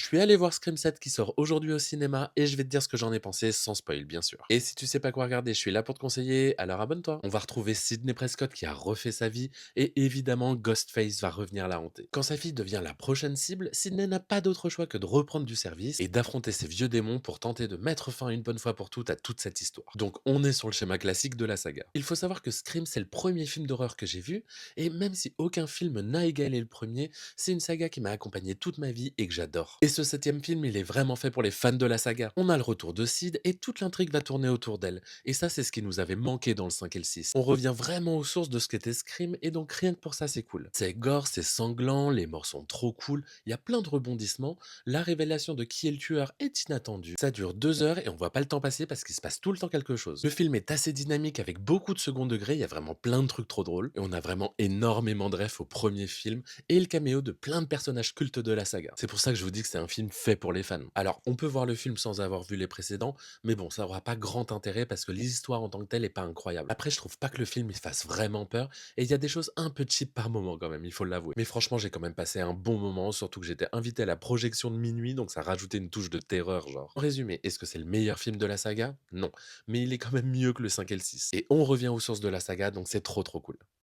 suis allé voir Scream 7 qui sort aujourd'hui au cinéma et je vais te dire ce que j'en ai pensé sans spoil, bien sûr. Et si tu sais pas quoi regarder, je suis là pour te conseiller, alors abonne-toi. On va retrouver Sidney Prescott qui a refait sa vie et évidemment Ghostface va revenir la hanter. Quand sa fille devient la prochaine cible, Sidney n'a pas d'autre choix que de reprendre du service et d'affronter ses vieux démons pour tenter de mettre fin une bonne fois pour toutes à toute cette histoire. Donc on est sur le schéma classique de la saga. Il faut savoir que Scream c'est le premier film d'horreur que j'ai vu et même si aucun film n'a égalé le premier, c'est une saga qui m'a accompagné toute ma vie et que j'adore. Et ce septième film, il est vraiment fait pour les fans de la saga. On a le retour de Sid et toute l'intrigue va tourner autour d'elle. Et ça, c'est ce qui nous avait manqué dans le 5 et le 6. On revient vraiment aux sources de ce qu'était Scream et donc rien que pour ça, c'est cool. C'est gore, c'est sanglant, les morts sont trop cool, il y a plein de rebondissements, la révélation de qui est le tueur est inattendue. Ça dure 2 heures et on voit pas le temps passer parce qu'il se passe tout le temps quelque chose. Le film est assez dynamique avec beaucoup de second degré, il y a vraiment plein de trucs trop drôles et on a vraiment énormément de refs au premier film et le caméo de plein de personnages cultes de la saga. C'est pour ça que je vous dis que c'est un film fait pour les fans. Alors, on peut voir le film sans avoir vu les précédents, mais bon, ça aura pas grand intérêt parce que l'histoire en tant que telle est pas incroyable. Après, je trouve pas que le film il fasse vraiment peur et il y a des choses un peu cheap par moment quand même, il faut l'avouer. Mais franchement, j'ai quand même passé un bon moment, surtout que j'étais invité à la projection de minuit, donc ça rajoutait une touche de terreur, genre. En résumé, est-ce que c'est le meilleur film de la saga? Non. Mais il est quand même mieux que le 5 et le 6. Et on revient aux sources de la saga, donc c'est trop trop cool.